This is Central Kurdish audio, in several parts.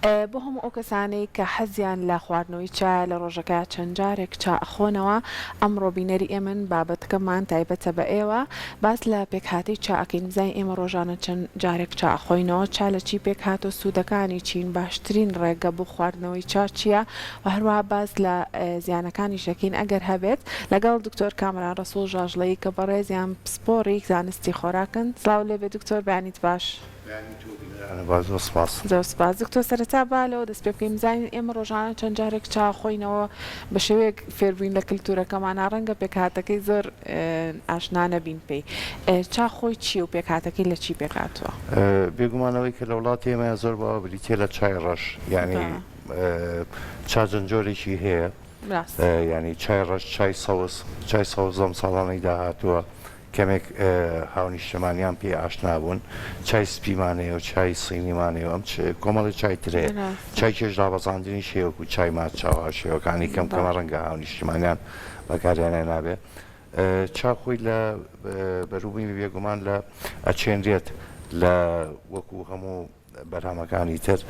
بۆ هەموو ئەو کەسانەی کە حەزیان لە خواردنەوەی چا لە ڕۆژەکە چەند جارێک چا ئەخۆنەوە ئەمڕۆ بینەری ئێمن بابەتەکەمان تایبەتە بە ئێوە باس لە پێکهاتەی چا ئەکەین بزانین ئێمە ڕۆژانە چەند جارێک چا ئەخۆینەوە چا لە چی پێکهاتە سوودەکانی چین باشترین ڕێگە بۆ خواردنەوەی چا چییە و هەروەها باس لە زیانەکانی شەکین ئەگەر هەبێت لەگەڵ دکتۆر کامران ڕەسوڵ ژاژڵەیی کە بەڕێزیان پسپۆڕی زانستی خۆراکن سڵاو لێبێ دکتۆر بەیانیت باش. زۆر سپاس دکتۆر سەرەتا با لەوە دەست پێ بکەین بزانین ئێمە ڕۆژانە چەند جارێک چا خۆینەوە بە شێوەیەک فێربووین لە کللتورەکەمانە ڕەنگە پێکهاتەکەی زۆر ئاشنا نەبین پێی چا خۆی چی و پێکهاتەکەی لە چی پێکاتوە بێگومانەوەی کە لە وڵاتی ئێمە زۆر بەوە بریتێ لە چای ڕەش یعنی چاجنجۆرێکی هەیە ینی چای ڕەش چای سەوز ئەم ساڵانەی داهاتووە کەمێک هاونیشتمانیان پێ ئاشنا بوون چای سپیمانەیە و چای سینیمانەیە ئەم کۆمەڵی چای ترێ چای کێش دابەزاندنی شێوەکو و چای ماچاوە شێوەکانی کەم کەمە ڕەنگە هاونیشتمانیان بەکاریانە نابێت چاخۆی لە بەروبووی بێگومان لە ئەچێنرێت لە وەکو هەموو بەرهەمەکانی تر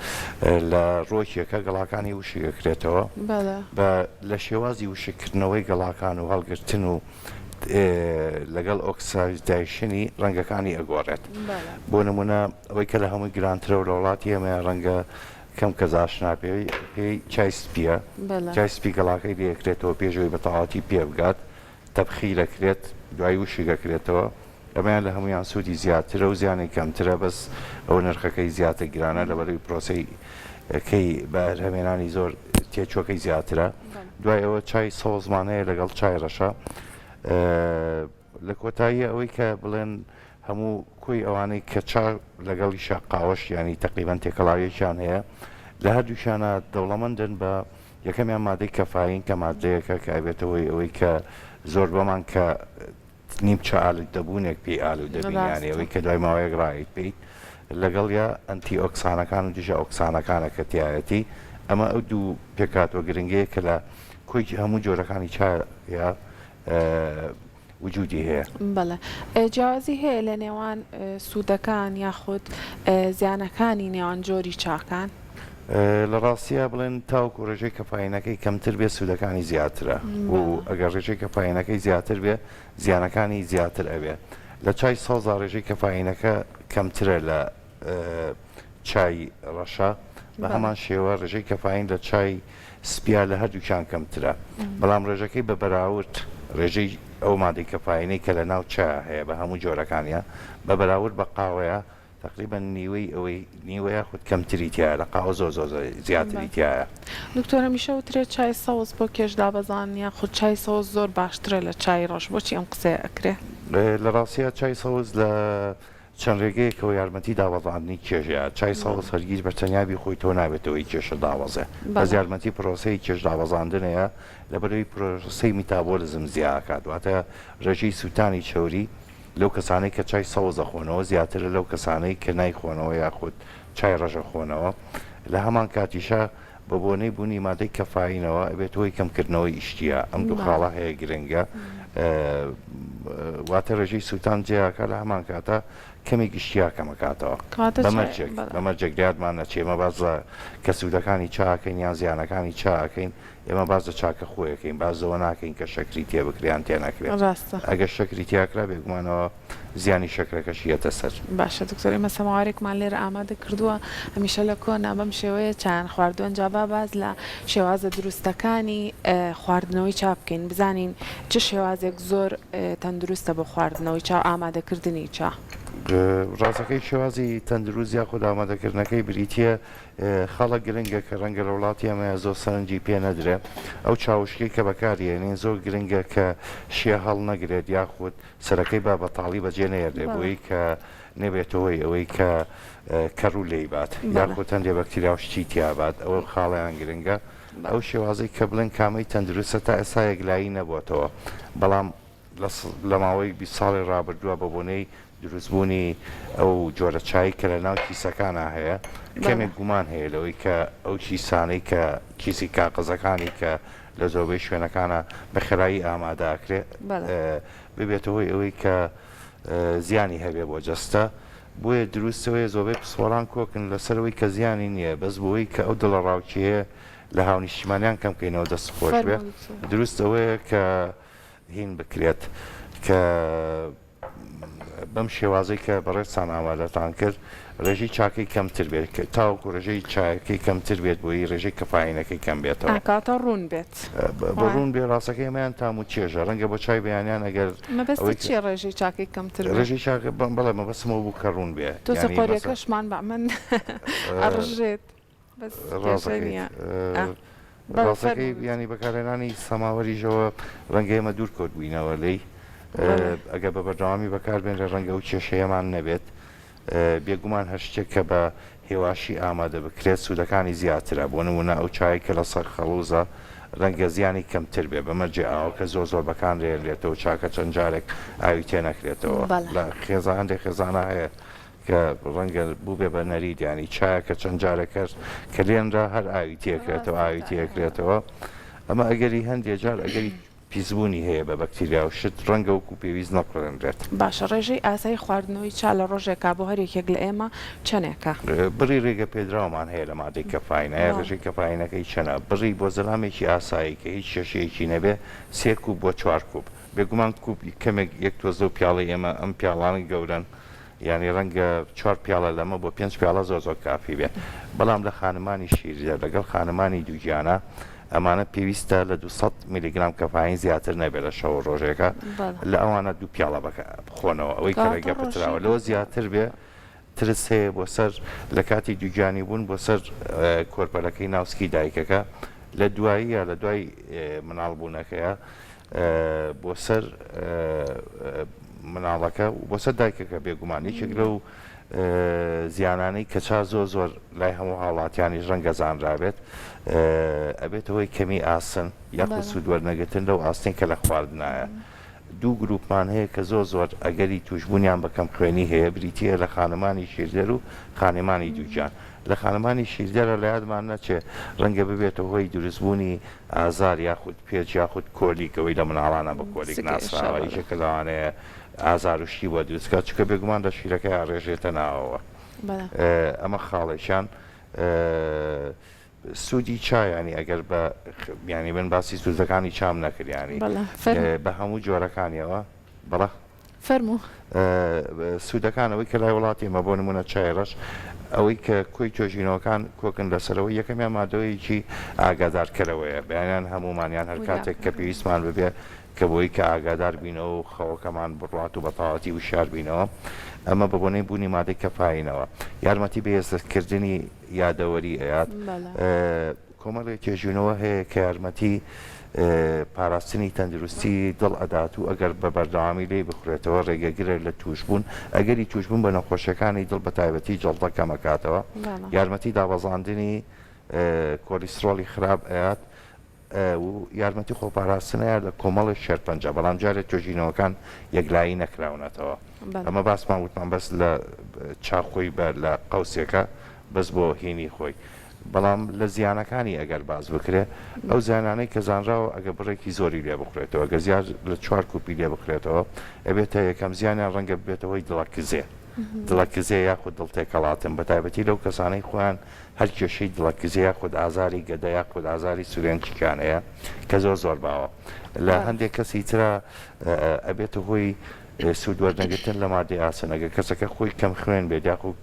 لە ڕۆکیەکە گەڵاکانی وشیەکرێتەوە لە شێوازی وشکردنەوەی گەڵاکان و هەڵگرتن و لەگەڵ ئۆکسایدایشنی ڕەنگەکانی ئەگۆڕێت بۆ نمونە ئەوەی کە لە هەمووی گرانترە و لە وڵاتی ئێمە ڕەنگە کەم کەزاشنا پێی چای سپیە چای سپی گەڵاکەی لێکرێتەوە پێشەوەی بەتەواتی پێ بگات تەبخی دەکرێت دوای وشی دەکرێتەوە ئەمەیان لە هەمویان سوودی زیاترە و زیانی کەمترە بەس ئەو نرخەکەی زیاتر گرانە لەبەروی پرۆسی کەی بەهێنانی زۆر تێچۆکەی زیاترە دوای ئەوە چای سەوزمانەیە لەگەڵ چای ڕەشە لە کۆتایی ئەوەی کە بڵێن هەموو کۆی ئەوانەی کە چا لەگەڵی شاقاوەش ینی تقریبان تێکەڵاویەکیان هەیە لە هەردووشانە دەوڵەمەندن بە یەکەمیان مادەی کەفاین کە مادەیەکە کە ئەبێتەوەی ئەوەی کە زۆر بەمان کە نیم چە ئالوود دەبوونێک پێی ئالوود دەبینیانی ئەوەی کە دوای ماوەیەک ڕایت پێیت لەگەڵ یا ئەنتی ئۆکسانەکان و دژە ئۆکسانەکانە کە تایەتی ئەمە ئەو دوو پێکاتوە گرنگەیە کە لە کۆی هەموو جۆرەکانی چایە وجودی هەیە بەڵێ جیاوازی هەیە لە نێوان سوودەکان یاخود زیانەکانی نێوان جۆری چاکان لە ڕاستیە بڵێن تاوکو ڕێژەی کەفاینەکەی کەمتر بێ سوودەکانی زیاترە و ئەگەر ڕێژەی کەفاینەکەی زیاتر بێ زیانەکانی زیاتر ئەوێ لە چای سەوزا ڕێژەی کەفاینەکە کەمترە لە چای ڕەشە بە هەمان شێوە ڕێژەی کەفاین لە چای سپیا لە هەردووکیان کەمترە بەڵام ڕێژەکەی بە بەراورد ڕێژەی ئەو مادەی کەفاینەی کە لە ناو چا هەیە بە هەموو جۆرەکانیە بە بەراورد بە قاوەیە تقریبا نیوەی ئەوەی نیوەیە خودت کەمتری تایە لە قاوە زۆر زیاتری تایە دکتۆرە میشە وترێت چای سەوز بۆ کێشدابەزان یان خود چای سەوز زۆر باشترە لە چای ڕەش بۆچی ئەم قسەیە ئەکرێ لە ڕاستیە چای سەوز لە چەند ڕێگەیەکەوە یارمەتی داوەزاندنی کێژەیە چای سەوز هەرگیز بە تەنیابی خۆی تۆ نابێتەوەی کێشە داوەزێ بەس یارمەتی پرۆسەی کێش داوەزاندنەیە لەبەرەوەی پرۆسەی میتابۆلیزم زیاکات واتە ڕێژەی سووتانی چەوری لەو کەسانەی کە چای سەوز دەخۆنەوە زیاترە لەو کەسانەی کە نایخۆنەوە یاخود چای ڕەشە خۆنەوە لە هەمان کاتیشە بە بۆنەی بوونی مادەی کەفاینەوە ئەبێت هۆی کەمکردنەوەی ئیشتیە ئەم دوو خاڵە هەیە گرنگە واتە ڕێژەی سووتان جیاکە لە هەمان کاتە کەمێک گشتیا کەمەکاتەوە بەمەرجێک دیارمان نەچێمە باز کە سوودەکانی چاکەین یان زیانەکانی چاکەین ئێمە باز لە چاکە خۆیەکەین بازەوە ناکەین کە شەکری تێ بکریان تێ نەکرێت ئەگەر شەکری تیاکرا بێگومانەوە زیانی شەکرەکەش یەتە سەر باشە دکتۆر ئێمە سەماوارێکمان لێرە ئامادە کردووە هەمیشە لە کۆنا بەم شێوەیە چیان خواردووە جابا باز لە شێوازە دروستەکانی خواردنەوەی چا بکەین بزانین چه شێوازێک زۆر تەندروستە بۆ خواردنەوەی چا ئامادەکردنی چا ڕاستەکەی شێوازی تەندروست یا خۆ ئامادەکردنەکەی بریتە خەڵک گرنگە کە ڕەنگە لە وڵاتی ئەمە زۆر سەرنجی پێ نەدرێ ئەو چاوشکی کە بەکارێنین زۆر گرنگە کە شێ هەڵ نەگرێت یاخود سەرەکەی با بەتاڵی بەجێ نەیەردێ بۆی کە نەبێتەوەی ئەوەی کە کەڕوو لێی بات یاخود هەندێ بەکتریا شتی تیابات ئەوە خاڵیان گرنگە ئەو شێوازەی کە بڵێن کامەی تەندروستە تا ئێستا یەکلایی نەبووەتەوە بەڵام لە ماوەی 20 ساڵی ڕابردووە بە بۆنەی دروستبوونی ئەو جۆرە چای کە لە ناو کیسەکانە هەیە کەمێک گومان هەیە لەوەی کە ئەو کیسانەی کە کیسی کاغەزەکانی کە لە زۆربەی شوێنەکانە بە خێرایی ئامادەکرێت ببێتەوەی ئەوەی کە زیانی هەبێ بۆ جەستە بۆیە دروستەوەی زۆربەی پسپۆڕان کۆکن لەسەرەوەی کە زیانی نییە بەس بۆی کە ئەو دڵە ڕاوچیەیە لە هاونیشتمانیان کەم بکەینەوە دەست خۆش بێ دروستەوەیە کە هین بکرێت کە بەم شێوازەی کە بەڕێستان ئامادەتان کرد ڕێژەی چاکەی کەمتر بێت تاوەکو ڕێژەی چاکەی کەمتر بێت بۆی ڕێژەی کەفاینەکەی کەم بێتەوە کاتە ڕوون بێت بە ڕوون بێ ڕاستەکەی ئەمەیان تام و چێژە ڕەنگە بۆ چای بەیانیان ئەگەر مەبەستی چیە ڕێژەی چاکەی کەمتر ڕێژەی چاکە بەڵێ مەبەستمەوە بوو کە ڕوون بێ تۆ قۆریەکەشمان بە من ئەڕژێت ڕاستەکەی ینی بەکارهێنانی سەماوەریژەوە ڕەنگە ئێمە دوور کۆت بووینەوە لێی ئەگە بە بەردەوامی بەکاربێنرە ڕەنگە و کێشەیەمان نەبێت بێگومان هەر شتێک کە بە هێواشی ئامادە بکرێت سوودەکانی زیاترە بۆ نمونە ئەو چای کە لە سەر خەڵوزە ڕەنگە زیانی کەمتر بێ بەمەرجێ ئاو کە زۆر بەکان رێنرێتەوە چاکە چەند جارێک ئاوی تێ نەکرێتەوە لە خێزە هەندێک خێزانە هەیە کە ڕەنگە بوو بێ بە نەریدیانی چایە کە چەند جارێکەش کە لێنرا هەر ئاوی تێکرێتەوە ئاوی تێکرێتەوە ئەمە ئەگەری هەندێک جار ئەگەری پیسبوونی هەیە بە بەکتریا و شت ڕەنگە وەکو پێویست نەقڕێنرێت باشە ڕێژەی ئاسایی خواردنەوەی چا لە ڕۆژێکا بۆ هەرێکێک لە ئێمە چەندێکە بڕی ڕێگە پێدراومان هەیە لە مادەی کەفاینەیە ڕێژەی کەفاینەکەی چەنە بڕی بۆ زەلامێکی ئاسایی کە هیچ شەشەیەکی نەبێ 3 کوب بۆ 4 کوب بێگومان کوب کەمێک یەک تۆزە و پیاڵی ئێمە ئەم پیاڵانی گەورن ینی ڕەنگە 4 پیاڵە لەمە بۆ 5 پیاڵە زۆر کافی بێت بەڵام لە خانمانی شیرە لەگەڵ خانمانی دووگیانە ئەمانە پێویستە لە 200 میلیگرام کەفاین زیاتر نەبێت لە شەو ڕۆژێکە لە ئەوانە 2 پیاڵە بخۆنەوە ئەوەی کە ڕێگە پتراوە لەوە زیاتر بێ ترس هەیە بۆ سەر لە کاتی دووگیانی بوون بۆ سەر کۆرپەلەکەی ناوسکی دایکەکە لە دواییە لە دوای مناڵبوونەکەیە بۆ سەر مناڵەکە بۆ سەر دایکەکە بێگومان یەکێک لەو زیانانەی کە چا زۆر لای هەموو هاوڵاتیانی ڕەنگە زانرابێت ئەبێتەوەی کەمی ئاسن یاخود سوودوەرنەگرتن لەو ئاستین کە لە خواردنایە دوو گروپمان هەیە کە زۆر ئەگەری توشببوونیان بە کەم خوێنی هەیە بریتە لە خانمانی شیردەر و خانمانی دووجان لە خانمانی شیردەرە لە یادمان نەچێ ڕەنگە ببێتە هۆی دروستبوونی ئازار یاخود پێچ یاخود کۆلیکەوەی لە مناڵانە بە کۆلیک ناسراوە یەکێکە لەوانەیە ئازار وشتی بۆ دروستکە چکە بێگومان لە شیرەکەی ئاڕێژێتە ناوەوە ئەمە خاڵێکیان سوودی چایانی ئەگەر بە ینی بن باسی سوودەکانی چام نەکریانی بە هەموو جۆرەکانیەوە بەڵە فەرموو سوودەکانەوەی کە لای وڵاتی ئێمە بۆ نمونە چایڕەش ئەوەی کە کۆی تۆژینەوەکان کۆکن لەسەرەوە یەکەمیان مادەوەیەکی ئاگادارکەرەوەیە بەیانیان هەمومانیان هەر کاتێک کە پێویستمان ببێ کە بۆی کە ئاگادار بینەوە و خەوەکەمان بڕات و بەتاواتی وشار بینەوە ئەمە بە بۆنەی بوونی مادەی کەفاینەوە یارمەتی بەهێزکردنی یادەوەری ئەیات کۆمەڵێک تێژینەوە هەیە کە یارمەتی پاراستنی تەندروستی دڵ ئەدات و ئەگەر بە بەردەوامی لێ بخورێتەوە ڕێگەگرێت لە توشبوون ئەگەری توشبوون بە نەخۆشیەکانی دڵ بە تایبەتی جەڵدە کەمەکاتەوە یارمەتی دابەزاندنی کۆلیسترۆلی خراپ ئەیات و یارمەتی خۆپاراستنەیە لە کۆمەڵی شێرپەنجە بەڵام جارێک توێژینەوەکان یەکلایی نەکراونەتەوە ئەمە باسمان وتمان بەس لە چاخۆی بە لە قەوسێکە بەس بۆ هینی خۆی بەڵام لە زیانەکانی ئەگەر باز بکرێت ئەو زیانانەی کە زانراوە ئەگە بڕێکی زۆری لێ بخورێتەوە گە زیاد لە 4 کوپی لێ بخرێتەوە ئەبێتە یەکەم زیانیان ڕەنگە بێتەوەی دڵەکزێ یاخود دڵتێکەڵاتن بە تایبەتی لەو کەسانەی خۆیان هەر کێشەی دڵەکزێ یاخود ئازاری گەدە یاخود ئازاری سورێنچیکانەیە کە زۆر باوە لە هەندێک کەسی ترە ئەبێتە هۆی سوودوەرنەگرتن لە مادەی ئاسنەگە کەسەکە خۆی کەم خوێن بێت یاخود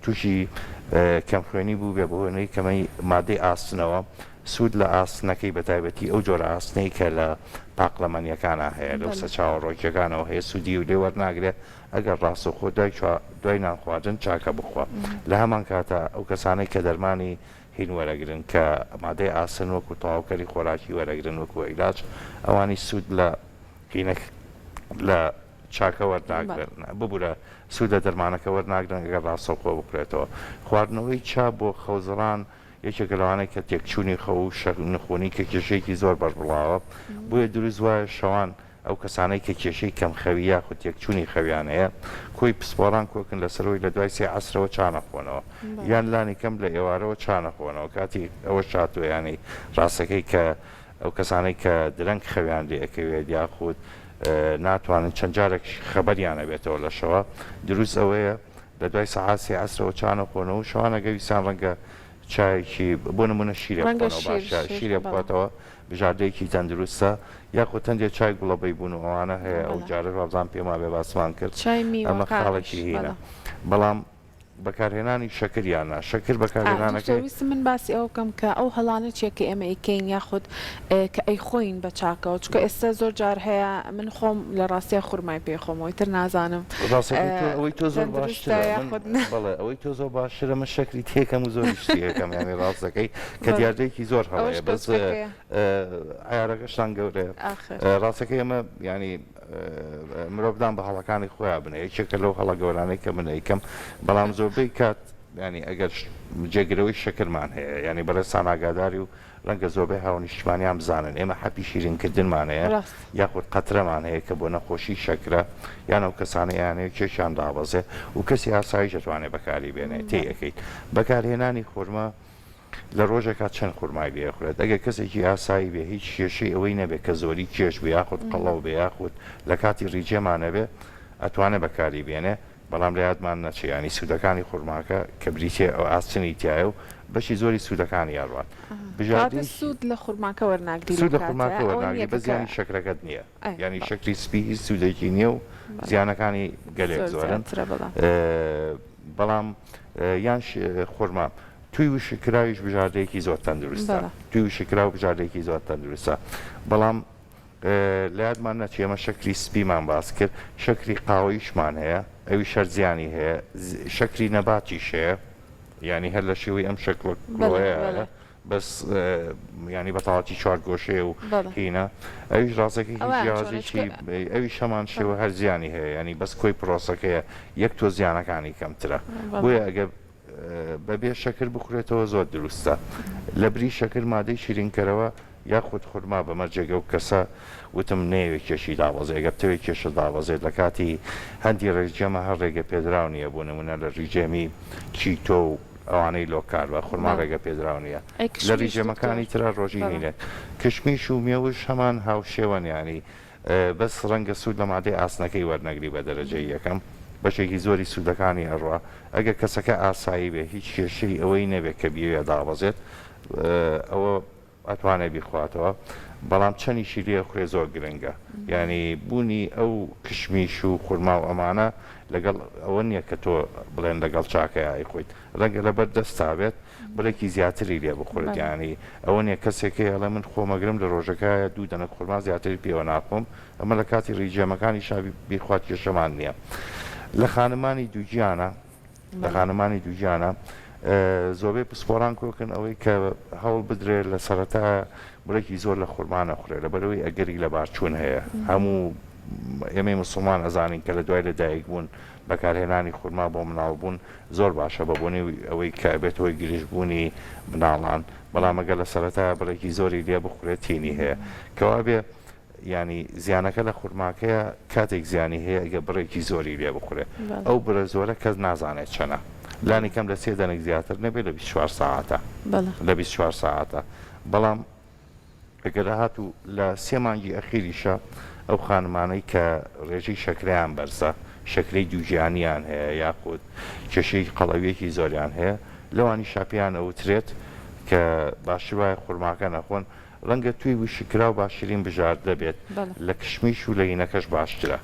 تووشی کەم خوێنی بوو بێ بۆنەی کەمەی مادەی ئاستنەوە سوود لە ئاستنەکەی بە تایبەتی ئەو جۆرە ئاستنەی کە لە پاقلەمەنیەکانە هەیە لەو سە چاوەڕۆکیەکانەوە هەیە سوودی و لێ وەرناگرێت ئەگەر ڕاستەخۆ دوای نانخواردن چاکە بخوا لە هەمان کاتە ئەو کەسانەی کە دەرمانی هین وەرەگرن کە مادەی ئاسن وەکو تەواوکەری خۆراکی وەرەگرن وەکو عیلاج ئەوانی سوود لە هینەک لە چاکە وەرناگرن ببوورە سوودە دەرمانەکە وەرناگرن ئەگەر ڕاستەخۆ بکرێتەوە خواردنەوەی چا بۆ خەوزڕان یەکێک لەوانەیە کە تێکچوونی خەو و نخۆنی کە کێشەیەکی زۆر بەربڵاوە بۆیە دروست وایە شەوان ئەو کەسانەی کە کێشەی کەم خەوی یاخود تێکچوونی خەویانەیە کۆی پسپۆڕان کۆکن لەسەرەوەی لە دوای 3 عەسرەوە چانەخۆنەوە یان لانی کەم لە ئێوارەوە چانەخۆنەوە کاتی ئەوە چاتوێیانی ڕاستەکەی کە ئەو کەسانەی کە درەنگ خەویان لێ ئەکەوێت یاخود ناتوانن چەند جارێک خەبەریانە بێتەوە لە شەوە دروست ئەوەیە لە دوای سەعات سێ عەسرەوە چانە خۆنەوە و شەوانە گەویستان ڕەنگە چایەکی بۆ نمونە شیرە بخۆنەوە باشە شیرە بخواتەوە بژاردەیەکی تەندروستە یاخود هەندێک چای گوڵەبەی بوون و ئەوانە هەیە ئەو جارە ڕابزان پێما بێ باسمان کرد ئەمە خاڵێکی هینە بەڵام بەکارهێنانی شەکریانە شەکر بەکارهێنانەکەی من باسی ئەو بکەم کە ئەو هەڵانە چیەکە ئێمە ئەیکەین یاخود کە ئەی خۆین بە چاکەوە چکە ئێستا زۆر جار هەیە من خۆم لە ڕاستیە خوڕمای پێخۆمەوەی تر نازانم ئەوەی تۆ زۆر باشڵێ ئەوەی تۆ زۆر باشترە من شەکری تێکەم و زۆر شتێکەکەم یانی ڕاستەکەی کە دیاردەیەکی زۆر هەڵەیە بەس عیارەکەشتان گەورەیە ڕاستەکەی ئەمە ینی مرۆڤدان بە هەڵەکانی خۆیان بنێ یەکێکە لەو هەڵە گەورانەی کە من ئەیکەم بەڵام زۆربەی کات ینی ئەگەر جێگرەوەی شەکرمان هەیە ینی بەڕێستان ئاگاداری و ڕەنگە زۆربەی هاونیشتمانیان بزانن ئێمە حەپی شیرینکردنمان هەیە یاخود قەترەمان هەیە کە بۆ نەخۆشی شەکرە یان ئەو کەسانەیانەیە کێشیان دابەزێ و کەسی ئاسایی دەتوانێت بەکاری بێنێ تێ ئەەکەیت بەکارهێنانی خورما لە ڕۆژێکا چەند خورمای لێخورێت ئەگەر کەسێکی ئاسایی بێ هیچ کێشەی ئەوەی نەبێت کە زۆری کێش بێ یاخود قەڵەو بێ یاخود لە کاتی ڕیجێمانەبێ ئەتوانێت بەکاری بێنێ بەڵام لە یادمان نەچێ ینی سوودەکانی خورماکە کە بریتێ ئەو ئاستنی تایە و بەشی زۆری سوودەکانی یاڕوان سوود لە خورماکە وەرناگری سوود لە خورماکە وەرناگری بە زیانی شەکرەکەت نییە ینی شەکری سپی هیچ سوودێکی نییە و زیانەکانی گەلێک زۆرن بەڵام یان خورما توی وشکراویش بژاردەیەکی زۆر تەندروستە توی وشکرا و بژاردەیەکی زۆر تەندروستە بەڵام لە یادمان نەچێ ئێمە شەکری سپیمان باس کرد شەکری قاوەیشمان هەیە ئەوی شەرزیانی هەیە شەکری نەباتیش هەیە ینی هەر لە شێوەی ئەم شەکڵەیە بەس ینی بەتاڵاتی چوار گۆشەیە و هینە ئەویش ڕاستەکە هیچ جیازێکی ئەوی شەمان شێوە هەر زیانی هەیە ینی بەس کۆی پرۆسەکەیە یەک تۆ زیانەکانی کەمترە بۆیە ئەگەر بەبێ شەکر بخورێتەوە زۆر دروستە لە بری شەکر مادەی شیرینکەرەوە یاخود خورما بەمەرجێگە و کەسە وتم نێوێ کێشی داوەزێ ئەگەر کێشە داوەزێت لە کاتی هەندی ڕێژێمە هەر ڕێگە پێدراو نییە بۆ نمونە لە ڕیجێمی چیتۆ و ئەوانەی لۆکار بە خورما ڕێگە پێدراو نییە لە ڕیژێمەکانی ترە ڕۆژی هینێت کشمیش و مێوش هەمان هاوشێوەن ینی بەس ڕەنگە سوود لە مادەی ئاسنەکەی وەرنەگری بە دەرەجەی یەکەم بەشێکی زۆری سوودەکانی ئەڕوا ئەگەر کەسەکە ئاسایی بێ هیچ کێشەی ئەوەی نەبێت کە بیوێ دابەزێت ئەوە ئەتوانێت بیخواتەوە بەڵام چەندیشی لێ خوێ زۆر گرنگە ینی بوونی ئەو کشمیش و خورما و ئەمانە لەگەڵ ئەوە نییە کە تۆ بڵێن لەگەڵ چاکەیە خۆیت ڕەنگە لەبەر دەستاوێت بڵێکی زیاتری لێ بخورێت ینی ئەوە نییە کەسێکی هەڵە من خۆمەگرم لە ڕۆژەکەیە دوو دەنە خورما زیاتری پێوە ناخۆم ئەمە لە کاتی ڕیجێمەکانی شابی بیخوات کێشەمان نییە لە خانمانی دووگیانە زۆربەی پسپۆران کۆکن ئەوەی کە هەوڵ بدرێت لە سەرەتا بڵێکی زۆر لە خورمانە خوڕێ لەبەرەوەی ئەگەری لە بارچوون هەیە هەموو ئێمەی مسلمان ئەزانین کە لە دوای لەدایک بوون بەکارهێنانی خورما بۆ مناڵ بوون زۆر باشە بە بۆنی ئەوەی کە بێتەوەی گرژبوونی مناڵان بەڵام ئەگەر لە سەرەتا بڵێکی زۆری لێ بخورێت تینی هەیە کەوا بێ ینی زیانەکە لە خورماکەیە کاتێک زیانی هەیە ئەگە بڕێکی زۆری لێ بخورێت ئەو برە زۆرە کەس نازانێت چەنە لانی کەم لە 3 دەنێک زیاتر نەبێت لە 24 ساعتە لە 24 ساعتە بەڵام ئەگەر هات و لە 3 مانگی ئەخیریشە ئەو خانمانەی کە ڕێژەی شەکریان بەرزە شەکرەی دووگیانیان هەیە یاخود کێشەی قەڵەویەکی زۆریان هەیە لەوانی شاپیان ئەوترێت کە باشی وایە خورماکە نەخۆن ڕەنگە توی وشکرا و باشترین بژار دەبێت لە کشمیش و لە هینەکەش باشترە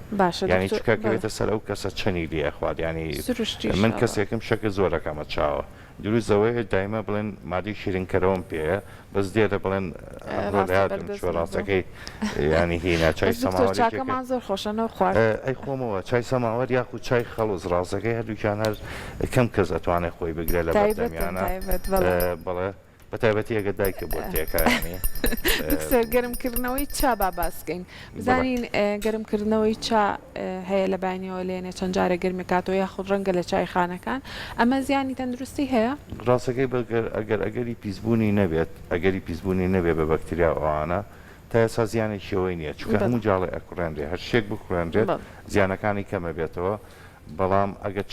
ینی چکەکەوێتە سەر ئەو کەسە چەنی لێ خوارد ینی من کەسێکم شەکە زۆرەکەمە چاوە دروستەوەی دایمە بڵێن مادەی شیرینکەرەوەم پێەیە بەس دێرە بڵێن ڕۆڵاتم ینی هینە چای سەماوەریمان زۆر خۆشەنەوە خوارد ئەی خۆمەوە چای سەماوەر یاخود چای خەڵوز ڕاستەکەی هەردووکیان هەر کەم کەس ئەتوانێت خۆی بگرێت لە بەردەمیانە بەڵێ بەتایبەتی ئەگە دایکە بۆ تێکانی گەرمکردنەوەی چا با باسکەین بزانین گەرمکردنەوەی چا هەیە لە باینەوە لێنێ چەند جارە گەرمی کاتەوە یاخود ڕەنگە لە چای خانەکان ئەمە زیانی تەندروستی هەیە ڕاستەکەی ئەگەری پیسبوونی نەبێت ئەگەری پیسبوونی نەبێت بە بەکتریا ئەوانە تا ئێستا زیانێکیەوەی نییە چونکە هەموو جاڵی ئەکوڕێنرێ هەر شتێک بکوڕێنرێت زیانەکانی کەمە بێتەوە بەڵام ئەگە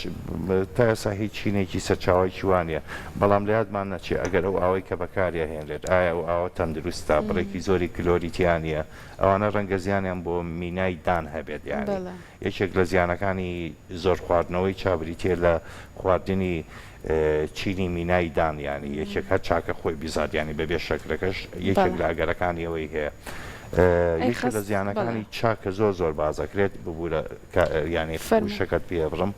تا ئێستا هیچ چینێکی سەرچاوی وانە بەڵام لە یادمان نەچێت ئەگەر ئەو ئاوەی کە بەکارە هێنرێت ئایا ئەو ئاوە تەندروستە بڕێکی زۆری کلۆریتیانە ئەوانە ڕەنگە زیانیان بۆ مینای دان هەبێت یانی یەکێک لە زیانەکانی زۆر خواردنەوەی چابریتێ لە خواردنی چینی مینای دان ینی یەکێک هەر چاکە خۆی بیزادیانی بەبێ شەکرەکەش یەکێک لە ئەگەرەکانی ئەوەی هەیە یەکێک لە زیانەکانی چاکە زۆر بازەکرێت ببوورە ینی شەکەت پێ بڕم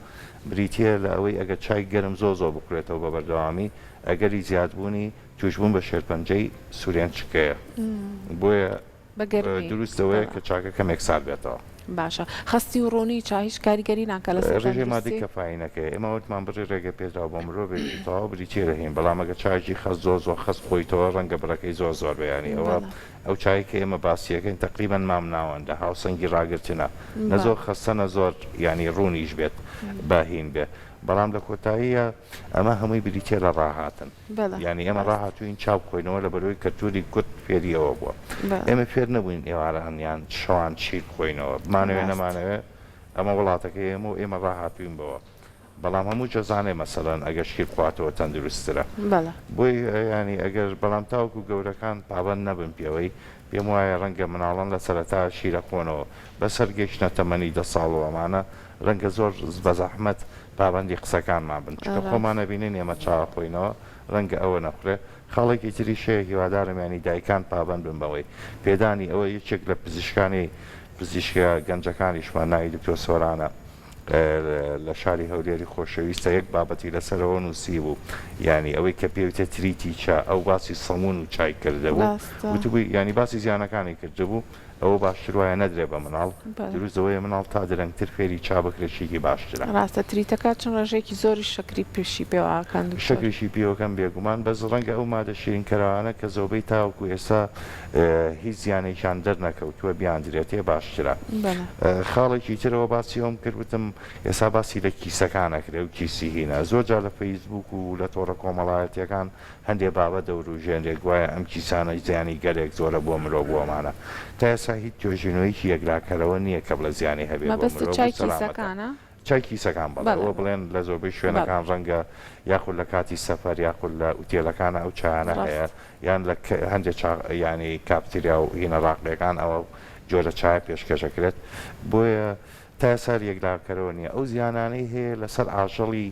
بریتە لە ئەوەی ئەگەر چای گەرم زۆر بکرێتەوە بە بەردەوامی ئەگەری زیادبوونی توشبوون بە شێرپەنجەی سوورێن چکەیە بۆیە دروستەوەیە کە چاکە کەمێک سارد بێتەوە. باشە خستی و ڕۆنی چاهیش کاریگەری ناکە لە ڕێژەی مادەی کەفاینەکەی ئێمە وتمان بڕێ ڕێگە پێدرا بۆ مرۆڤێکی تەواو بریتێ دەهێن بەڵام ئەگە چاکی خەست زۆر خەست خۆیتەوە ڕەنگە بڕەکەی زۆر بەیانی ئەوە ئەو چای کە ئێمە باسیەکەین تقریبان مام ناوەندە هاوسەنگی ڕاگرتنە نە زۆر خەستەنە زۆر ینی ڕوونیش بێت باهین بێ بەڵام لە کۆتاییە ئەمە هەمووی بریتێ لە ڕاهاتن ینی ئێمە ڕاهاتوین چاو بخۆینەوە لە بەرەوەی کەلتوری کورد فێریەوە بووە ئێمە فێر نەبووین ئێوارەیان شەوان چیر بخۆینەوە بمانەوێ نەمانەوێ ئەمە وڵاتەکەی ئێمە و ئێمە ڕاهاتوین بەوە بەڵام هەموو جەزانێ مەسەڵەن ئەگەر شیر بخواتەوە تەندروسترە بۆی ینی ئەگەر بەڵام تاوکو گەورەکان پابەند نەبن پێوەی پێم وایە ڕەنگە مناڵان لە سەرەتا شیرە خۆنەوە بەسەر گەیشتە تەمەنی 10 ساڵ و ئەمانە ڕەنگە زۆر بە زەحمەت پابەندی قسەکانمان بن چکە خۆمانە بینین ئێمە چاوە خۆینەوە ڕەنگە ئەوە نەخورێ خاڵێکی تری شەیە هیوادارم ینی دایکان پابەند بن بەوەی پێدانی ئەوە یەکێک لە پزیشکە گەنجەکانیشمان ناوی دکتۆر سۆرانە لە شاری هەولێری خۆشەویستە یەک بابەتی لەسەرەوە نووسی بوو ینی ئەوەی کە پێوتە تریتی چا ئەو باسی سەمون و چای کردەبوو وتبووی ینی باسی زیانەکانی کردبوو ئەوە باشتر وایە نەدرێ بە مناڵ دروستەوەی مناڵ تا درەنگتر فێری چا بکرێشێکی باشترە ڕاستە تریتەکە چون ڕێژێکی زۆری شکری پێشی پێوەکان شکریشی پێوەکەم بێگومان بەس ڕەنگە ئەو مادە شیرینکەرەوانە کە زۆربەی تاوەکو ئێستا هیچ زیانێکیان دەرنەکەوتووە بیاندرێتێ باشترە خاڵێکی ترەوە باسی ئەوم کردوتم ئێستا باسی لە کیسەکانەکرێ و کیسی هینە زۆر جار لە فەیسبوک و لە تۆڕە کۆمەڵایەتیەکان هەندێک بابەت دەوروژێنرێک وایە ئەم کیسانە زیانی گەلێک زۆرە بۆ مرۆڤ بۆمانە تا ئێستا هیچ توێژینەوەیکی یەکلاکەرەوە نییە کە بڵە زیانی هەبێت چای کیسەکان بەڵەوە بڵێن لە زۆربەی شوێنەکان ڕەنگە یاخود لە کاتی سەفەر یاخود لە ئوتێلەکانە ئەو چایانە هەیە یان لە هەندێک ینی کاپتریا و هینە ڕاقلەکان ئەوە جۆرە چای پێشکەشەکرێت بۆیە تا سەر یەکلاکەرەوە نییە ئەو زیانانەی هەیە لەسەر ئاژەڵی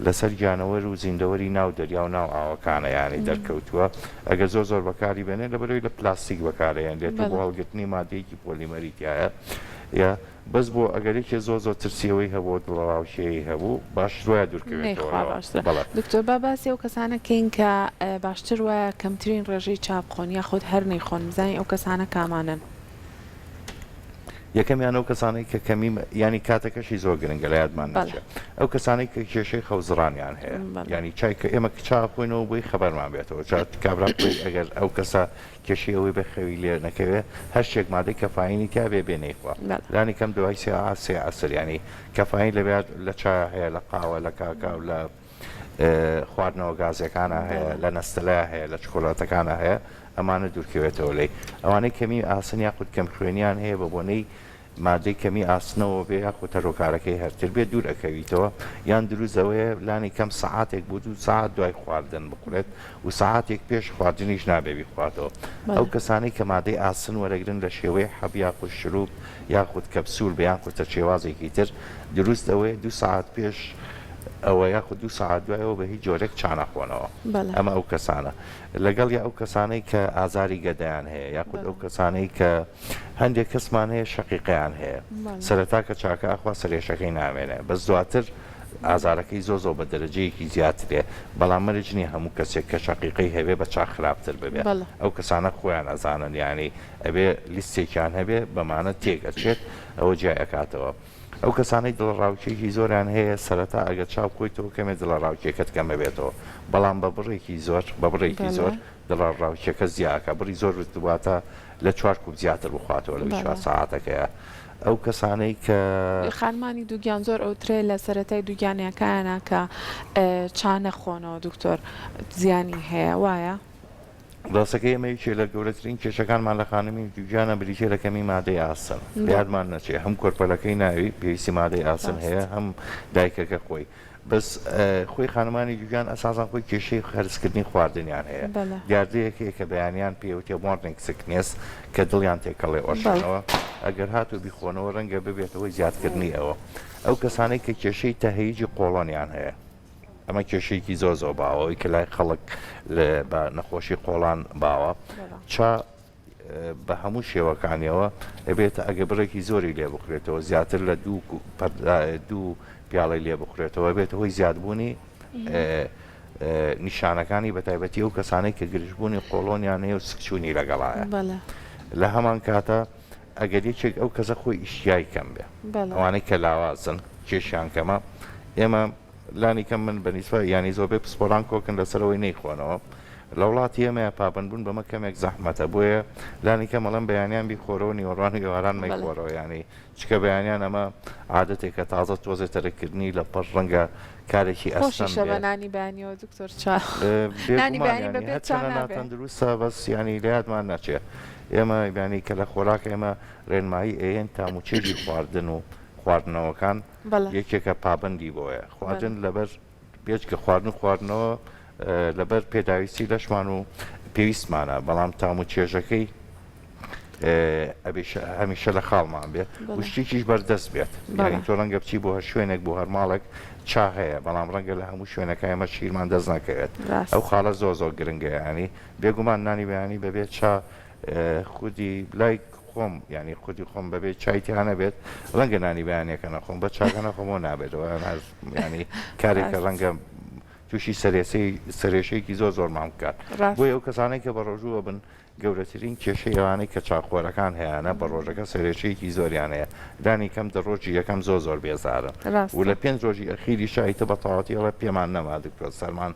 لەسەر گیانەوەر و زیندەوەری ناو دەریا و ناو ئاوەکانە ینی دەرکەوتووە ئەگە زۆر بەکاری بێنێت لە بەرەوەی لە پلاستیک بەکارەیان دێت بۆ هەڵگرتنی مادەیەکی پۆلیمەریتایە یا بەس بۆ ئەگەرێکی زۆر ترسیەوەی هەبوو دڵڕاوشەیە هەبوو باش وایە دوورکەوێتەوە دکتۆر با باسی ئەو کەسانەکەین کە باشتر وایە کەمترین ڕێژەی چاپخۆن یاخود هەر نەیخۆن بزانین ئەو کەسانە کامانن یەکەمیان ئەو کەسانەی کە کەمی ینی کاتەکەشی زۆر گرنگە لە یادمان ناچێت ئەو کەسانەی کە کێشەی خەوزڕانیان هەیە ینی چای کە ئێمە چا خۆینەوە بۆی خەبەرمان بێتەوە کابرا ئەگەر ئەو کەسە کێشی ئەوەی بەخەوی لێ نەکەوێت هەر شتێک مادەی کەفاینی تا بێ بێنەیخوا لانی کەم دوای سێ عەسر ینی کەفاین لەبێت لە چای هەیە لە قاوە لە کاکاو لە خواردنەوە گازەکانە هەیە لە نەستەلای هەیە لە چکۆلاتەکانە هەیە ئەمانە دوورکەوێتەوە لی ئەوانەی کەمی ئاسن یاخود کەم خوێنیان هەیە بە بۆنەی مادەی کەمی ئاسنەوە بێ یاخود تەرۆکارەکەی هەرتر بێت دوور ئەکەویتەوە یان دروستەوەیە لانی کەم سەعاتێک بۆ 2 ساعت دوای خواردن بخورێت و ساعاتێک پێش خواردنیش نابێ بخواتەوە ئەو کەسانەی کە مادەی ئاسن وەرەگرن لە شێوەیە حەب یاخود شروب یاخود کەپسول بە یاخود شێوازێکی تر دروست ئەوەیە 2 ساعت پێش ئەوە یاخود 2 ساعت دوایەوە بە هیچ جۆرێک چانەخۆنەوە ئەمە ئەو کەسانە لەگەڵ یا ئەو کەسانەی کە ئازاری گەدەیان هەیە یاخود ئەو کەسانەی کە هەندێک کەسمان هەیە شەقیقیان هەیە سەرەتا کە چاکە ئەخوا سەرێشەکەی نامێنێ بەس دواتر ئازارەکەی زۆر بە دەرەجەیەکی زیاترێ بەڵام مەرج نییە هەموو کەسێک کە شەقیقی هەبێ بە چاک خراپتر ببێت ئەو کەسانە خۆیان ئەزانن ینی ئەبێ لیستێکیان هەبێ بەمانە تێگەچێت ئەوە جیای ئەکاتەوە ئەو کەسانەی دڵڕاوکێکی زۆریان هەیە سەرەتا ئەگەر چاو بکۆیتەوە کەمێ دڵڕاوکێکت کەمە بێتەوە بەڵام بە بڕێکی زۆر دڵڕاوکێکە زیاکە بڕی زۆر واتە لە 4 کوب زیاتر بخواتەوە لە 4 ساعتەکەیە ئەو کەسانەی کە خانمانی دووگیان زۆر ئەوترێ لە سەرەتای دووگیانەکانە کە چانە خۆنەوە دکتۆر زیانی هەیە وایە ڕاستەکەی ئەمەیەکێ لە گەورەترین کێشەکانمان لە خانمی جوجانە بریتێ لە کەمی مادەی ئاسن یادمان نەچێ هەم کۆرپەلەکەی ناوی پێویستی مادەی ئاسن هەیە هەم دایکەکە خۆی بەس خۆی خانمانی جوجان ئەساسان خۆی کێشەی خەرزکردنی خواردنیان هەیە دیاردەیەکەیە کە بەیانیان پێوتێ مۆرنینگ سکنێس کە دڵیان تێکەڵێ ئۆشنەوە ئەگەر هاتو بیخۆنەوە ڕەنگە ببێتەوەی زیادکردنی ئەوە ئەو کەسانەی کە کێشەی تەهەییجی قۆڵۆنیان هەیە ئەمە کێشەیەکی زۆر باوەی کە لای خەڵک بە نەخۆشی قۆڵان باوە چا بە هەموو شێوەکانیەوە ئەبێتە ئەگە بڕێکی زۆری لێ بخورێتەوە زیاتر لە دوو پیاڵی لێ بخورێتەوە بێت هۆی زیادبوونی نیشانەکانی بە تایبەتی ئەو کەسانەی کە گرژبوونی قۆڵۆنیان هەیە و سکچوونی لەگەڵایە لە هەمان کاتە ئەگەر یەکێک ئەو کەسە خۆی ئیشتیای کەم بێ ئەوانەی کە لاوازن کێشیان کەمە ئێمە لانی کەم من بەنیسبە ینی زۆربەی پسپۆران کۆکن لەسەرەوەی نەیخۆنەوە لە وڵاتی ئێمەیە پابندبوون بەمە کەمێک زەحمەتە بۆیە لانی کە مەڵەم بەیانیان بیخۆرەوە نیوەڕوان و ئێواران مەیخۆرەوە ینی چکە بەیانیان ئەمە عادەتێک کە تازە تۆزێ تەرەکردنی لە پەش ڕەنگە کارێکی ئەسنانی بەنیەوە دکتۆر چاتەن دروستە بەس ینی لە یادمان نەچێ ئێمە بیانی کە لە خۆراک ئێمە ڕێنمایی ئێن تاموچێکی خواردن و خواردنەوەکان یەکێکە پابندی بۆیە خواردن لەبەر پێچکە خواردنەوە لەبەر پێداویستی لەشمان و پێویستمانە بەڵام تام و چێژەکەی هەمیشە لە خاڵمان بێت وشتێکیش بەردەست بێت یعنی تۆ ڕەنگە بچی بۆ هەر شوێنێک بۆ هەر ماڵێک چا هەیە بەڵام ڕەنگە لە هەموو شوێنەکە ئێمە شیرمان دەست نەکەوێت ئەو خاڵە زۆر گرنگە ینی بێگومان نانی بەیانی بەبێت چا خودی لای خۆم ینی خودی خۆم بەبێت چایتیانە بێت ڕەنگە نانی بەیانەکە نەخۆم بە چاکەنە خۆمەوە نابێتەوە ینی کارێکە ڕەنگە تووشی سەرێشەیەکی زۆرمان بکات بۆی ئەو کەسانەی کە بە ڕۆژووە بن گەورەترین کێشەی ئەوانەی کە چاخۆرەکان هەیەە بە ڕۆژەکە سەرێشەیەکی زۆریان هەیە دانی کەم دەڕۆژی یەکەم زۆر بێزارن و لە 5 ڕۆژی ئەخیری شایتە بە تەواتی ئەڵە پێمان نەما دکتۆر سەرمان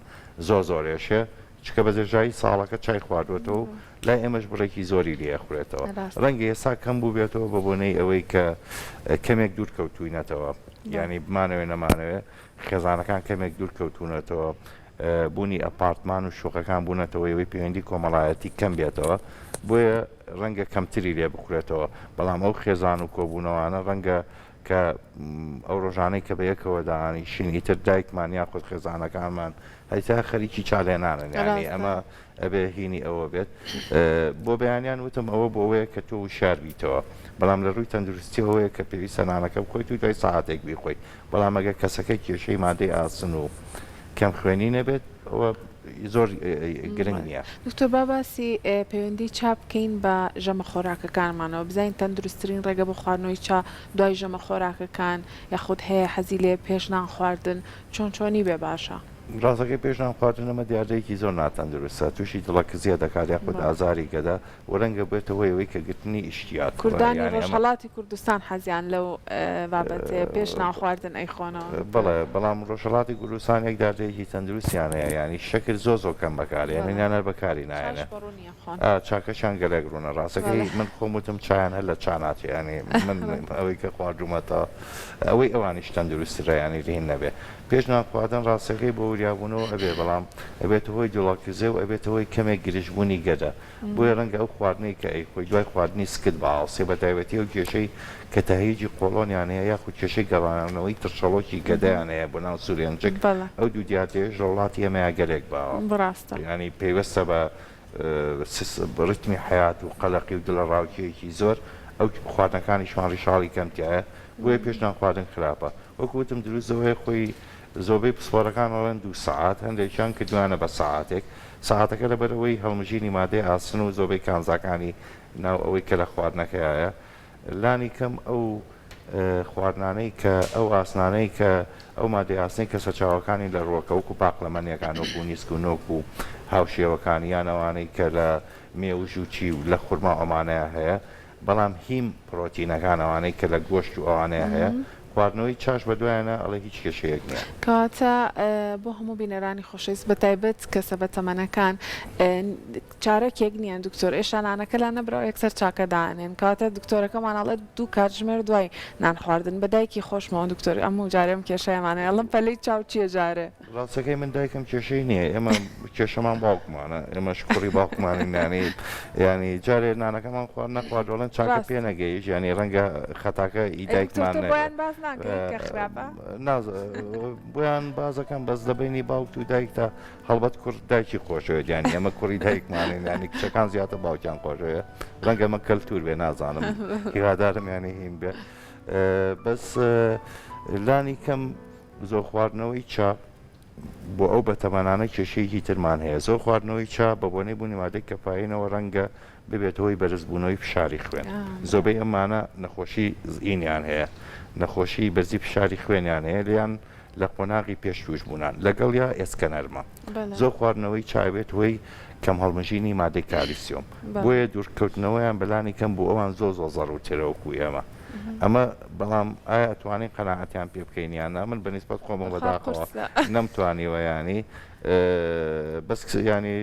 زۆرێشە چکە بە دەژایی ساڵەکە چای خواردوێتەوە و لای ئێمەش بڕێکی زۆری لێخورێتەوە ڕەنگە ئێستا کەم بوو بێتەوە بە بۆنەی ئەوەی کە کەمێک دوور کەوتوینەتەوە ینی بمانەوێ نەمانەوێ خێزانەکان کەمێک دوور کەوتونەتەوە بوونی ئەپارتمان و شوقەکان بوونەتەوە ئەوەی پەیوەندی کۆمەڵایەتی کەم بێتەوە بۆیە ڕەنگە کەمتری لێ بخورێتەوە بەڵام ئەو خێزان و کۆبوونەوانە ڕەنگە کە ئەو ڕۆژانەی کە بە یەکەوە داهانیشین ئیتر دایکمان یاخود خێزانەکانمان هەیتا خەریکی چالێنانن ینی ئەمە ئەبێ هینی ئەوە بێت بۆ بەیانیان وتم ئەوە بۆەوەیە کە تۆ وشار بیتەوە بەڵام لە ڕووی تەندروستیەوەیە کە پێویستە نانەکە بخۆیت و دوای ساعتێک بیخۆی بەڵام ئەگە کەسەکەی کێشەی مادەی ئاسن و کەم خوێنی نەبێت ئەوە زۆر گرنگ نییە دکتۆر باسی پەیوەندی چاپ بکەین بە ژەمە خۆراکەکانمانەوە بزین تەندروستترین ڕێگە بۆ خواردنەوەی چا دوای ژەمە خۆراکەکان یاخود هەیە حەزی لێ پێش نان خواردن چۆنی بێ باشە ڕاستەکەی پێشنان خواردن ئەمە دیاردەیەکی زۆر ناتەندروستە تووشی دڵەکزیە دەکات یاخود ئازاری گەدا وەرەنگە بێتەوەی ئەوەی کە گرتنی ئیشتیات کوردانی ڕۆژهەڵاتی کوردستان حەزیان لەو بابەتێ پێش نان خواردن ئەیخۆنەوە بەڵێ بەڵام ڕۆژهەڵاتی کوردستان یەک داردەیەکی تەندروستیانەیە ینی شەکر زۆر کەم بەکار یانیانەر بەکاری نایەنێ چاکەشان گەلێک ڕوونە ڕاستەکەی من خۆم وتم چایان هەر لە چاناتی ینی من ئەوەی کە خواردومەتە ئەوەی ئەوانیش تەندروستیرە ینی رین نەبێ پێش نان خواردن ڕاستەکەی بۆ وریابوونەوە ئەبێ بەڵام ئەبێت هۆی دڵاکزێ و ئەبێت هۆی کەمێک گرژبوونی گەدە بۆیە ڕەنگە ئەو خواردنەی کە ئەیخۆی دوای خواردنی سکت باڵسێ بە تایبەتی ئەو کێشەی کە تەهیجی قۆڵۆنیان هەیە یاخود کێشەی گەڕانەوەی ترشەڵۆکی گەدایان هەیە بۆ ناو سوورێنجک ئەو دوو دیاتێش لە وڵاتی ئێمەیە گەلێک باوە ینی پێوەستە بە ڕتمی حیات و قەلەقی و دڵە ڕاوکیەکی زۆر ئەو خواردنەکانیشمان ڕیشاڵی کەمتیایە بۆیە پێش نان خواردن خراپە وەکوتم دروستەوەی خۆی زۆربەی پسپۆرەکان ئەڵێن 2 ساعات هەندێکیان کردوانە بە ساعتێک ساعتەکە لەبەرەوەی هەڵمژینی مادەی ئاسن و زۆربەی کانزاکانی ناو ئەوەی کە لە خواردنەکەیە لانی کەم ئەو خواردنانەی کە ئەو ئاسنانەی کە ئەو مادەی ئاسنەی کە سەرچاوەکانی لە ڕۆکەوەک و پاقلەمەنیەکان و بوونیسک و نۆک و هاوشێوەکانی یان ئەوانەی کە لە مێوژ و چی و لە خورما ئەمانەیە هەیە بەڵام هیم پرۆتینەکان ئەوانەی کە لە گۆشت و ئەوانەیە هەیە خواردنەوەی چاش بە دوایانە ئەڵێ هیچ کێشەیەک نییە. کەواتە بۆ هەموو بینەرانی خۆشەویست بە تایبەت کەسە بە تەمەنەکان چارەکێک نییە دکتۆر ئێشانانەکە لا نەبرەوە یەکسەر چاکە داهێن کاتە دکتۆرەکەمانەڵێت 2 کاتژمێر دوای نان خواردن بە دایکی خۆشمەوە دکتۆر ئەموو جارێم کێشەیەمانە ئەڵم پەلەی چاو چیە جارێ ڕاستەکەی من دایکم کێشەی نییە ئێمە کێشەمان باوکمانە ئێمەش کوڕی باوکمانی ینی جارێ نانەکەمان خوارد نەخوارد دەڵێن چاکە پێ نەگەیش ینی ڕەنگە خەتاکە ئیدایکمان بۆیان بازەکەم بەس لەبینی باوک و دایکتا هەڵبەت کوڕ دایکی خۆشەوە گیانی ئەمە کوڕی دایکمانین ینی کچەکان زیاتر باوکیان خۆشەوە ڕەنگە مە کەلتور بێ نازانم هیوادارم ینی هین بێ بەس لانی کەم زۆر خواردنەوەی چاپ بۆ ئەو بەتەمەنانە کێشەیەکی ترمان هەیە زۆر خواردنەوەی چاپ بە بۆنەی بوونی مادەی کەفاینەوە ڕەنگە ببێتەوەی بەرزبوونەوەی فشاری خوێن زۆربەی ئەمانە نەخۆشی زئینیان هەیە نەخۆشی بەرزی فشاری خوێنیان هەیە لیان لە قۆناغی پێشتوش بوونان لەگەڵ یا ئێسکەنەرمە زۆر خواردنەوەی چاوێت هۆی کەم هەڵمەژینی مادەی کالیسیۆم بۆیە دوورکەوتنەوەیان بەلانی کەم بۆ ئەوان زۆر ضەڕورترەوەکو ئێمە ئەمە بەڵام ئایا توانین قەناعەتیان پێ بکەینیانە من بەنسبەت خۆمە بەداخەوە نەمتوانیوە ینی بەس ینی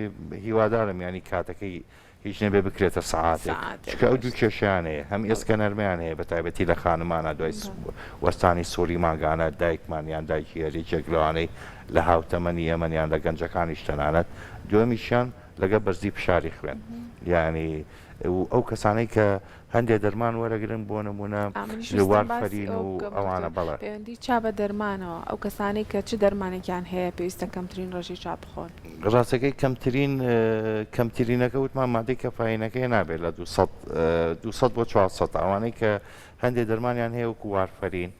هیوادارم ینی کاتەکەی هیچ نەبێ بکرێتە سەعاتێک چکە ئەو دوو کێشیان هەیە هەم ئێسکەنەرمیان هەیە بە تایبەتی لە خانمانە دوای وەستانی سۆری ماگانە دایکمانیان دایکی هەرێکێک لەوانەی لە هاوتەمەنی ئەمەنیان لە گەنجەکانی تەنانەت دووەمیشیان لەگە بەرزی فشاری خوێن ینی ئەو کەسانەی کە هەندێک دەرمان وەرەگرن بۆ نمونە وارفەرین و ئەوانە بەڵێ پەیوەندی چا بە دەرمانەوە ئەو کەسانی کە چ دەرمانێکیان هەیە پێویستە کەمترین ڕۆژی چا بخۆن ڕاستەکەی کەمترینەکە وتمان مادەی کەفاینەکەی نابێت لە 200 بۆ 400 ئەوانەی کە هەندێک دەرمانیان هەیە وەکو وارفەرین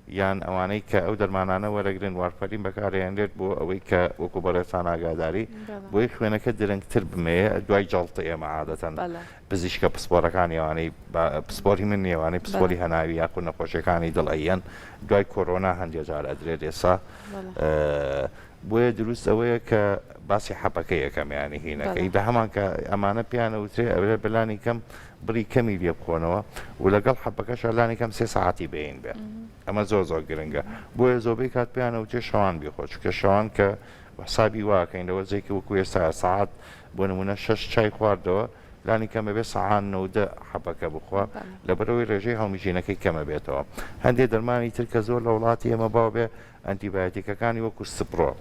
یان ئەوانەی کە ئەو دەرمانانە وەرەگرن وارفەرین بەکارهێنرێت بۆ ئەوەی کە وەکو بەڕێستان ئاگاداری بۆی خوێنەکە درەنگتر بمەیە دوای جەڵتە ئێمە عادەتەن پزیشکە پسپۆرەکانی ئەوانەی پسپۆری من نێوانەی پسپۆری هەناوی یاخود نەخۆشیەکانی دڵئەیەن دوای کۆرۆنا هەندێک جار ئەدرێت ئێستا بۆیە دروست ئەوەیە کە باسی حەپەکە یەکەمیانی هینەکەی بە هەمان کە ئەمانە پیانە وترێ ئەوێ بەلانی کەم بڕی کەمی لێ بخۆنەوە و لەگەڵ حەپەکەش لانی کەم 3 ساعتی بین بێ ئەمە زۆر گرنگە بۆیە زۆربەی کات پیانە وتێ شەوان بیخۆ چکە شەوان کە حسابی واکەین لەوە جێکی وەکو ئێستا ساعت بۆ نمونە 6 چای خواردەوە لانی کەمە بێ سەعان 90 حەپەکە بخوا لەبەرەوەی ڕێژەی هەڵمیژینەکەی کەمە بێتەوە هەندێک دەرمانی تر کە زۆر لە وڵاتی ئێمە باو بێ ئەنتیبایۆتیکەکانی وەکو سپرۆ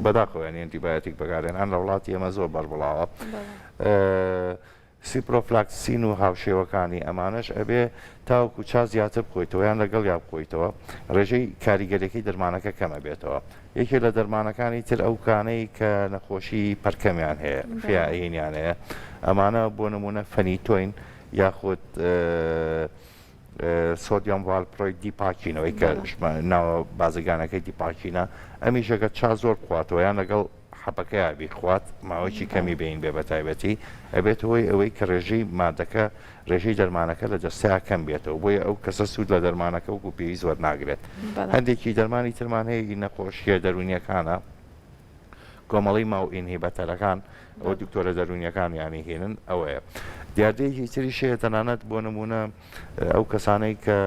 بەداخەوەنی ئەنتیبایۆتیک بەکارێنان لە وڵاتی ئێمە زۆر بەربڵاوە سیپرۆفلاکسین و هاوشێوەکانی ئەمانش ئەبێ تاوەکو چا زیاتر بخۆیتەوە یان لەگەڵ یا بخۆیتەوە ڕێژەی کاریگەرێکی دەرمانەکە کەمە بێتەوە یەکێک لە دەرمانەکانی تر ئەو کانەی کە نەخۆشی پەرکەمیان هەیە فیائینیان هەیە ئەمانە بۆ نمونە فەنیتۆین یاخود سۆدیۆم ڤالپڕۆید دیپاکینەوەی کە ناوە بازرگانەکەی دیپاکینە ئەمیشەکە چا زۆر بخواتەوە یان لەگەڵ حەپەکە بیخوات ماوەیەکی کەمی بین بێ بە تایبەتی ئەبێت ئەوەی کە ڕێژەی مادەکە ڕێژەی دەرمانەکە لە جەستەیە کەم بێتەوە بۆیە ئەو کەسە سوود لە دەرمانەکە وەکو پێویست وەرناگرێت هەندێکی دەرمانی ترمان هەیە نەخۆشیە دەرونیەکانە کۆمەڵی ماو ئینهیبەتەرەکان ئەو دکتۆرە دەرونیەکان یانی هێنن ئەوەیە دیاردەیەکی تریشەیە تەنانەت بۆ نمونە ئەو کەسانەی کە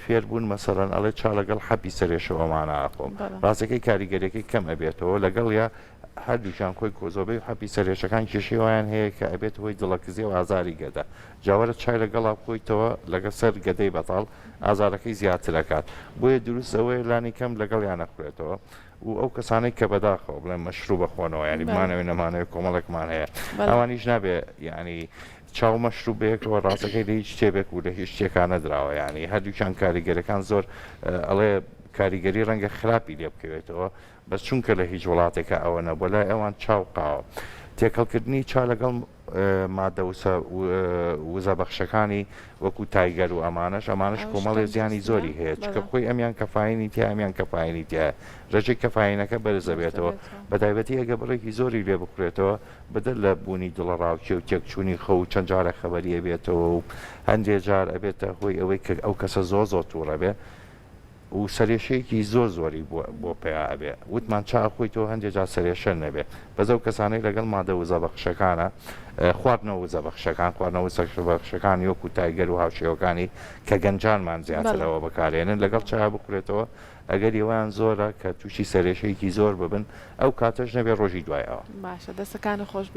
فێر بوون مەسەڵەن ئەڵێ چا لەگەڵ حەپی سەرێشەوەمانە ئاخۆم ڕاستەکەی کاریگەرێکی کەم ئەبێتەوە لەگەڵ یا هەردووشان خۆی کۆزۆبەی و حەپی سەرێشەکان کێشەوەیان هەیە کە ئەبێت هۆی دڵەکزیە و ئازاری گەدە جاوەرە چای لەگەڵا بخۆیتەوە لەگە سەر گەدەی بەتاڵ ئازارەکەی زیاترەکات بۆیە دروست ئەوەیە لانی کەم لەگەڵ یان نەخورێتەوە و ئەو کەسانەی کە بەداخەوە بڵێن مەشروع بەخۆنەوە ینی بمانەوەی نەمانەوەی کۆمەڵێکمان هەیە ئەوانیش نابێ ینی چاو مەشروع بەیەکەوە ڕاستەکەی لە هیچ شتێبێک و لە هیچ شتێکان نەدراوە ینی هەردووچان کاریگەرەکان زۆر ئەڵێ کاریگەری ڕەنگە خراپی لێ بکەوێتەوە بەس چونکە لە هیچ وڵاتێکە ئەوە نە بۆ لای ئەوان چاوقاوە تێکەڵکردنی چا لەگەڵ مادە وزەبەخشەکانی وەکو تایگەر و ئەمانش کۆمەڵی زیانی زۆری هەیە چکە خۆی ئەمیان کەفاینی تیا ئەمیان کەفاینی تیا ڕێژەی کەفاینەکە بەرزە بێتەوە بە تایبەتی ئەگە بڕێکی زۆری لێ بکرێتەوە بەدەر لە بوونی دڵەڕاوکێ و تێکچوونی خە و چەند جارە خەبەریە بێتەوە و هەندێک جار ئەبێتە هۆی ئەوەی کە ئەو کەسە زۆر تووڕە بێ و سەرێشەیەکی زۆری بۆ پێیا بێ وتمان چاخۆی تۆ هەندێک جا سەرێشە نەبێ بەزە و کەسانەی لەگەڵ مادە وزە بەخشەکانە خواردنەوە وزە بەخشەکان خواردنەوە بەخشەکان وەکو تایگەر و هاوشێوەکانی کە گەنجانمان زیاترەوە بەکارێنن لەگەڵ چا بکرێتەوە ئەگەر ئێوەیان زۆرە کە تووشی سەرێشەیەکی زۆر ببن ئەو کاتەش نەبێ ڕۆژی دوایەوە باشە دەستەکان خۆش